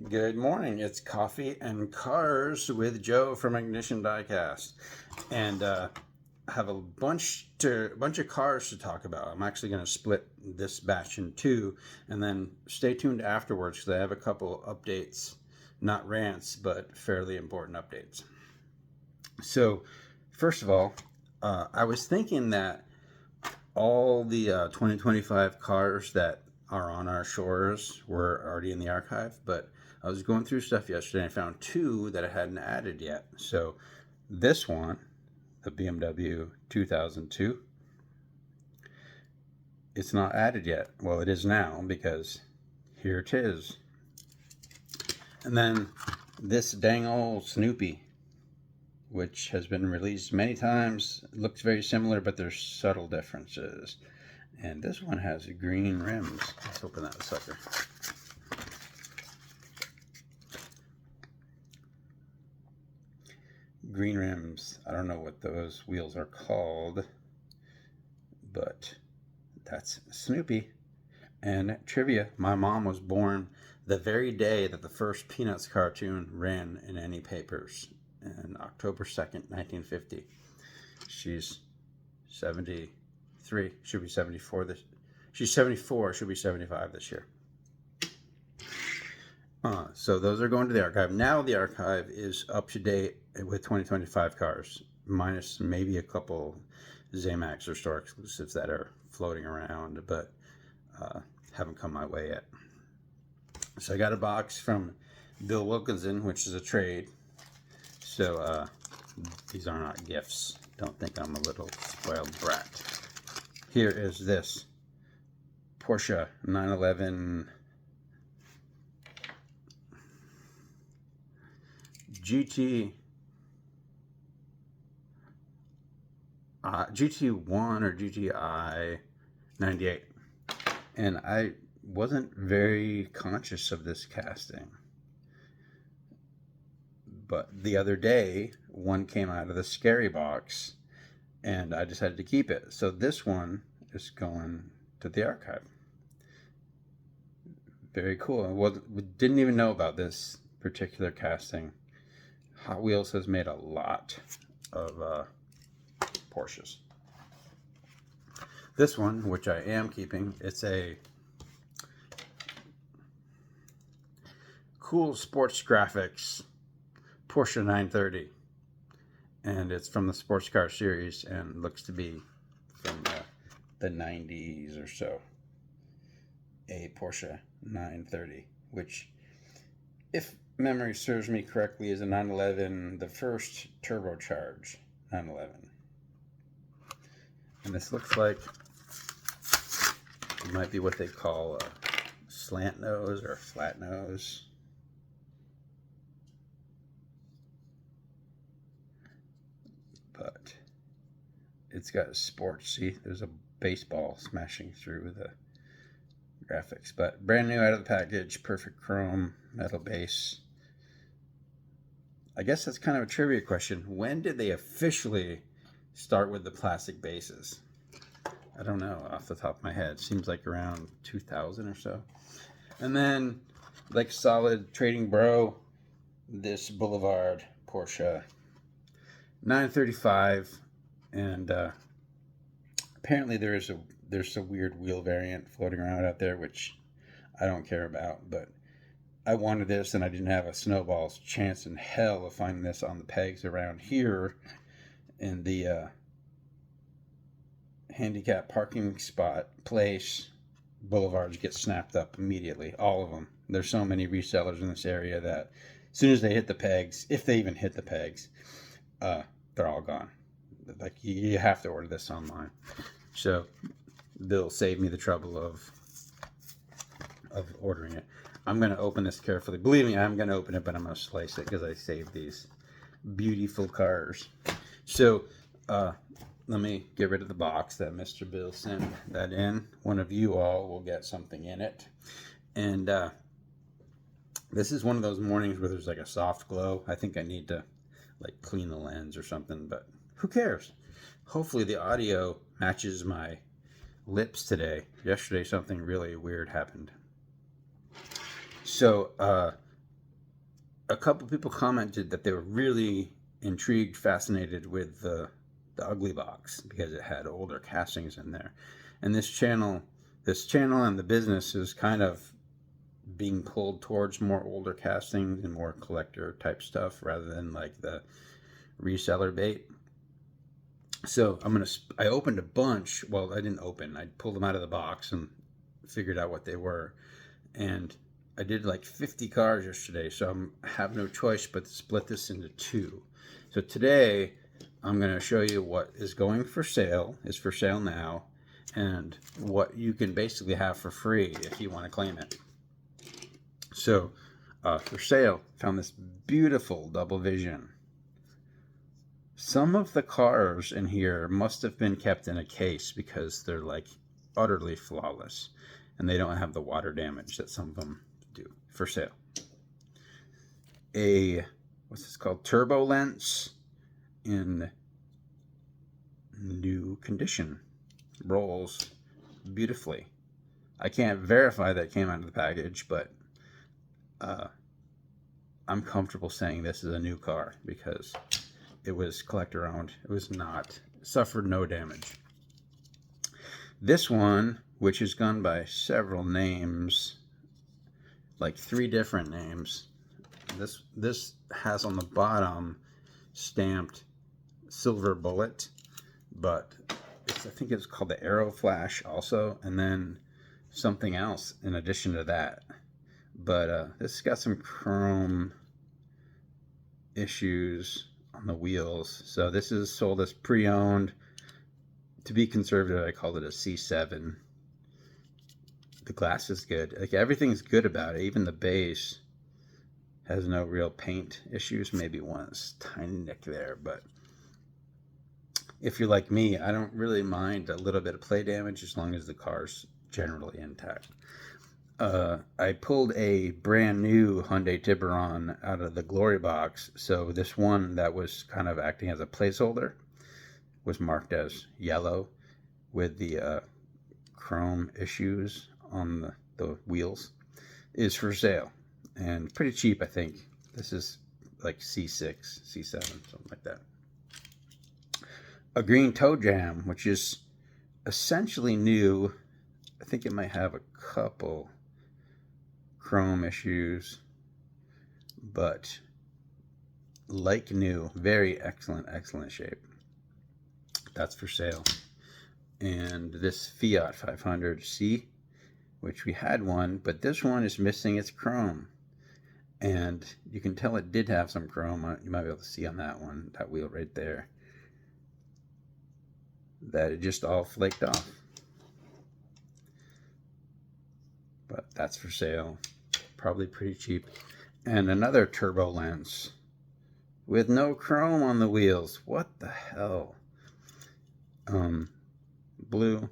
Good morning. It's Coffee and Cars with Joe from Ignition Diecast, and I have a bunch of cars to talk about. I'm actually going to split this batch in two, and then stay tuned afterwards because I have a couple updates, not rants, but fairly important updates. So, first of all, I was thinking that all the 2025 cars that are on our shores were already in the archive, but I was going through stuff yesterday and I found two that I hadn't added yet. So this one, the BMW 2002, it's not added yet. Well, it is now because here it is. And then this dang old Snoopy, which has been released many times, looks very similar, but there's subtle differences. And this one has green rims. Let's open that sucker. Green rims. I don't know what those wheels are called, but that's Snoopy. And trivia, my mom was born the very day that the first Peanuts cartoon ran in any papers, on October 2nd, 1950. She's 73. She'll be 74 this. She's 74. She'll be 75 this year. So those are going to the archive. Now the archive is up to date with 2025 cars, minus maybe a couple Zamax or store exclusives that are floating around, but haven't come my way yet. So I got a box from Bill Wilkinson, which is a trade. So these are not gifts. Don't think I'm a little spoiled brat. Here is this Porsche 911 GT1 or GTI 98, and I wasn't very conscious of this casting, but the other day one came out of the scary box and I decided to keep it. So this one is going to the archive. Very cool. We didn't even know about this particular casting. Hot Wheels has made a lot of Porsches. This one, which I am keeping, it's a cool sports graphics Porsche 930. And it's from the sports car series and looks to be from the 90s or so. A Porsche 930, which, if memory serves me correctly, is a 911, the first turbocharged 911. And this looks like it might be what they call a slant nose or a flat nose. But it's got a sports. See, there's a baseball smashing through the graphics. But brand new out of the package, perfect chrome, metal base. I guess that's kind of a trivia question. When did they officially start with the plastic bases? I don't know off the top of my head. Seems like around 2000 or so. And then, like solid trading bro, this Boulevard Porsche 935, and apparently there's a weird wheel variant floating around out there, which I don't care about, but I wanted this and I didn't have a snowball's chance in hell of finding this on the pegs around here in the handicap parking spot place. Boulevards get snapped up immediately, all of them. There's so many resellers in this area that as soon as they hit the pegs, if they even hit the pegs, they're all gone. Like, you have to order this online. So Bill saved me the trouble of ordering it. I'm going to open this carefully. Believe me, I'm going to open it, but I'm going to slice it because I saved these beautiful cars. So let me get rid of the box that Mr. Bill sent that in. One of you all will get something in it. And this is one of those mornings where there's like a soft glow. I think I need to like clean the lens or something, but who cares? Hopefully the audio matches my lips today. Yesterday something really weird happened. So a couple people commented that they were really intrigued, fascinated with the ugly box because it had older castings in there. And this channel and the business is kind of being pulled towards more older castings and more collector type stuff rather than like the reseller bait. So I opened a bunch. Well, I didn't open. I pulled them out of the box and figured out what they were. And I did like 50 cars yesterday, so I have no choice but to split this into two. So today I'm going to show you what is going for sale, is for sale now, and what you can basically have for free if you want to claim it. So for sale, found this beautiful double vision. Some of the cars in here must have been kept in a case because they're like utterly flawless and they don't have the water damage that some of them do. For sale. What's this called? Turbo lens in new condition. Rolls beautifully. I can't verify that it came out of the package, but I'm comfortable saying this is a new car because it was collector owned. It was not. It suffered no damage. This one, which has gone by several names, like 3 different names. This has on the bottom stamped Silver Bullet, but I think it's called the Arrow Flash also, and then something else in addition to that. But this has got some chrome issues on the wheels. So this is sold as pre-owned. To be conservative, I called it a C7. The glass is good. Like everything's good about it. Even the base has no real paint issues. Maybe one tiny nick there, but if you're like me, I don't really mind a little bit of play damage as long as the car's generally intact. I pulled a brand new Hyundai Tiburon out of the Glory box, so this one that was kind of acting as a placeholder was marked as yellow with the chrome issues on the wheels, is for sale and pretty cheap. I think this is like C6, C7, something like that. A green toe jam, which is essentially new. I think it might have a couple chrome issues, but like new, very excellent shape. That's for sale. And this Fiat 500C, which we had one, but this one is missing its chrome, and you can tell it did have some chrome. You might be able to see on that one, that wheel right there, that it just all flaked off. But that's for sale, probably pretty cheap. And another turbo lens with no chrome on the wheels. What the hell? Blue,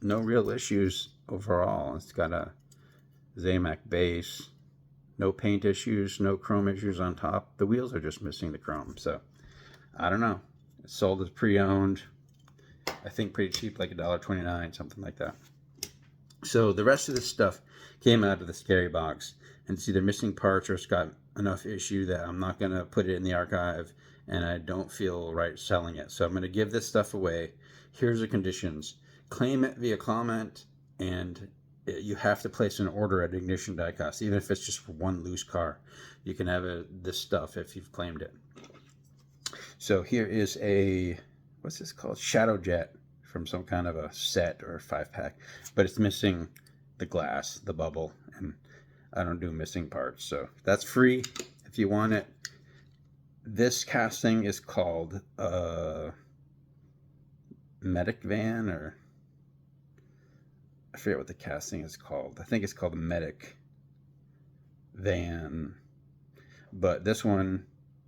no real issues overall. It's got a Zamac base, no paint issues, no chrome issues on top. The wheels are just missing the chrome. So I don't know. It's sold as pre-owned. I think pretty cheap, like $1.29, something like that. So the rest of this stuff came out of the scary box, and it's either missing parts or it's got enough issue that I'm not going to put it in the archive, and I don't feel right selling it. So I'm going to give this stuff away. Here's the conditions. Claim it via comment, and you have to place an order at Ignition Diecast, even if it's just for one loose car. You can have this stuff if you've claimed it. So here is a, what's this called? Shadow Jet from some kind of a set or a 5-pack, but it's missing the glass, the bubble, and I don't do missing parts. So that's free if you want it. This casting is called Medic Van, or I forget what the casting is called. I think it's called Medic Van, but this one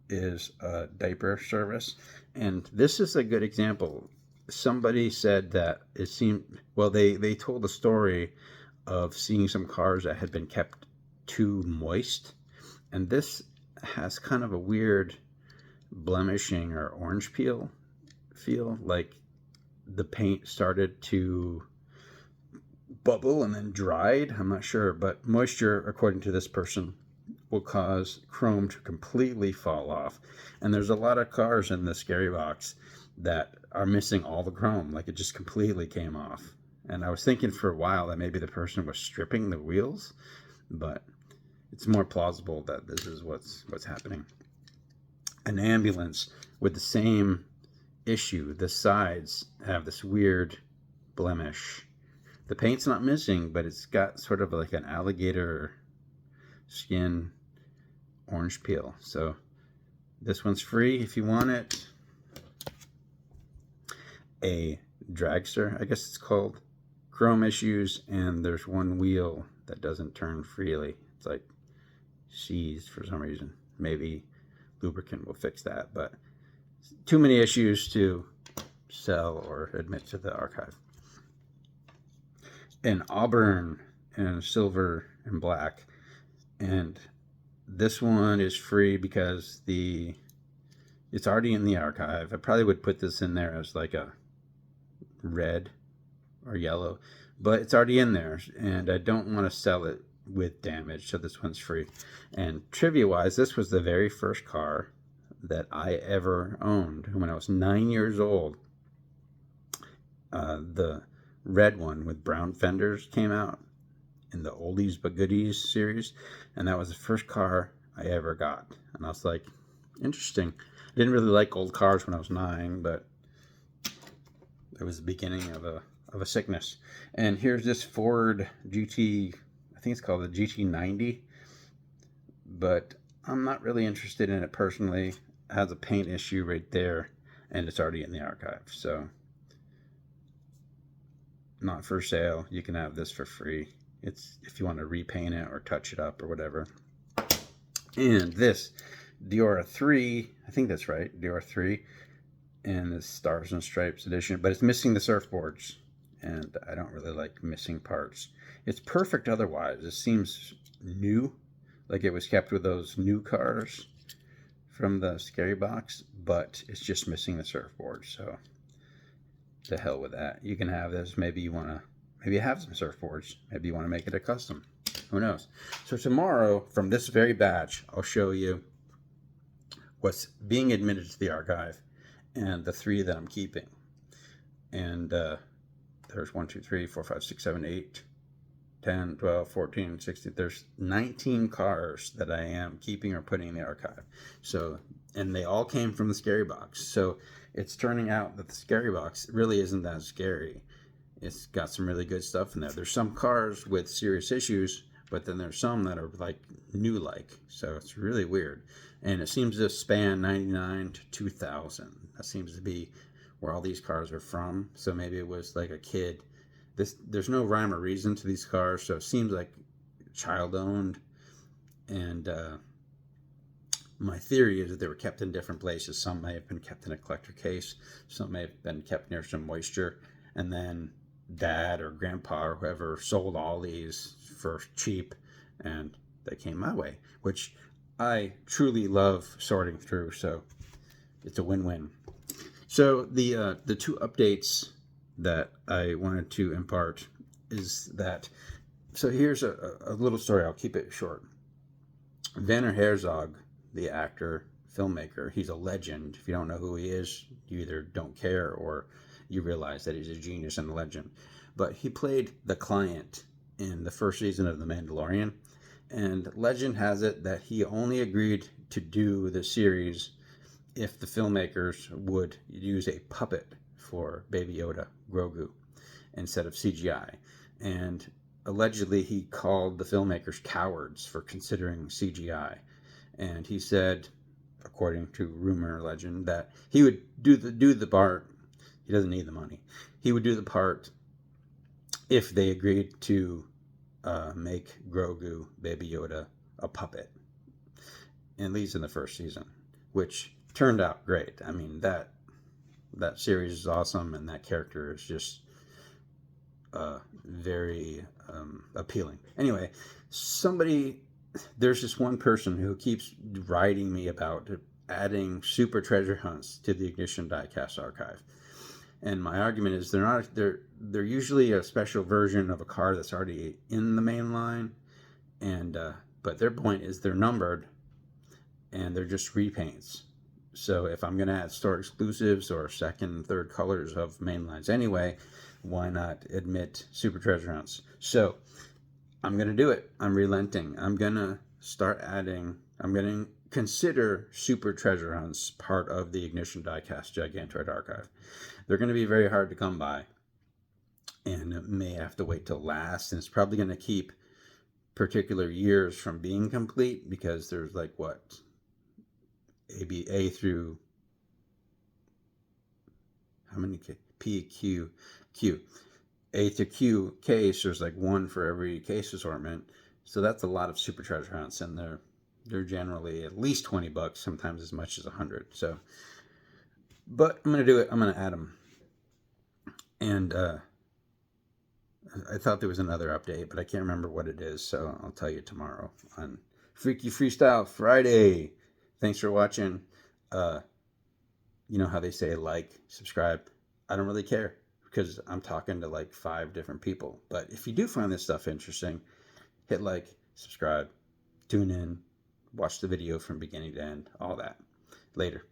is a diaper service, and this is a good example. Somebody said that it seemed, well, they told a story of seeing some cars that had been kept too moist, and this has kind of a weird blemishing or orange peel feel, like the paint started to bubble and then dried. I'm not sure, but moisture, according to this person, will cause chrome to completely fall off. And there's a lot of cars in the Scary Box that are missing all the chrome, like it just completely came off. And I was thinking for a while that maybe the person was stripping the wheels, but it's more plausible that this is what's happening. An ambulance with the same issue. The sides have this weird blemish. The paint's not missing, but it's got sort of like an alligator skin orange peel. So this one's free if you want it. A dragster, I guess it's called. Chrome issues, and there's one wheel that doesn't turn freely. It's like seized for some reason. Maybe lubricant will fix that, but too many issues to sell or admit to the archive. An auburn and silver and black, and this one is free because it's already in the archive. I probably would put this in there as like a red or yellow, but it's already in there, and I don't want to sell it with damage, so this one's free. And trivia wise, this was the very first car that I ever owned when I was 9 years old. The red one with brown fenders came out in the Oldies but Goodies series, and that was the first car I ever got. And I was like, interesting. I didn't really like old cars when I was 9, but it was the beginning of a sickness. And here's this Ford GT, I think it's called the GT90, but I'm not really interested in it personally. It has a paint issue right there, and it's already in the archive, so not for sale. You can have this for free. It's if you want to repaint it or touch it up or whatever. And this Diora 3, I think that's right, Diora 3, and the Stars and Stripes edition, but it's missing the surfboards, and I don't really like missing parts. It's perfect otherwise. It seems new, like it was kept with those new cars from the Scary Box, but it's just missing the surfboard, so to hell with that. You can have this. Maybe you have some surfboards. Maybe you want to make it a custom. Who knows? So tomorrow, from this very batch, I'll show you what's being admitted to the archive and the 3 that I'm keeping. And there's 1, 2, 3, 4, 5, 6, 7, 8, 10, 12, 14, 16. There's 19 cars that I am keeping or putting in the archive. So, and they all came from the Scary Box. So it's turning out that the Scary Box really isn't that scary. It's got some really good stuff in there. There's some cars with serious issues, but then there's some that are like new-like. So it's really weird. And it seems to span 99 to 2000. That seems to be where all these cars are from. So maybe it was like a kid. There's no rhyme or reason to these cars, so it seems like child-owned. And my theory is that they were kept in different places. Some may have been kept in a collector case. Some may have been kept near some moisture. And then Dad or Grandpa or whoever sold all these for cheap, and they came my way, which I truly love sorting through. So it's a win-win. So the 2 updates that I wanted to impart is that, so here's a little story. I'll keep it short. Werner Herzog, the actor, filmmaker, he's a legend. If you don't know who he is, you either don't care or you realize that he's a genius and a legend. But he played the client in the first season of The Mandalorian. And legend has it that he only agreed to do the series if the filmmakers would use a puppet for Baby Yoda, Grogu, instead of CGI. And allegedly he called the filmmakers cowards for considering CGI. And he said, according to rumor legend, that he would do the part. He doesn't need the money. He would do the part if they agreed to make Grogu, Baby Yoda, a puppet. At least in the first season, which turned out great. I mean, that series is awesome, and that character is just very appealing. Anyway, there's this one person who keeps writing me about adding super treasure hunts to the Ignition Diecast archive. And my argument is they're usually a special version of a car that's already in the main line, and But their point is they're numbered and they're just repaints. So if I'm going to add store exclusives or second and third colors of main lines anyway, why not admit super treasure hunts? So I'm going to do it. I'm relenting. I'm going to start adding, I'm going to consider super treasure hunts part of the Ignition Diecast Gigantoid Archive. They're going to be very hard to come by and may have to wait till last. And it's probably going to keep particular years from being complete because there's like what? A through how many P, Q, Q. A to Q case, there's like one for every case assortment. So that's a lot of super treasure hunts, and they're generally at least $20, sometimes as much as 100. So, but I'm gonna do it. I'm gonna add them. And I thought there was another update, but I can't remember what it is. So I'll tell you tomorrow on Freaky Freestyle Friday. Thanks for watching. You know how they say like, subscribe. I don't really care because I'm talking to like 5 different people. But if you do find this stuff interesting, hit like, subscribe, tune in, watch the video from beginning to end, all that. Later.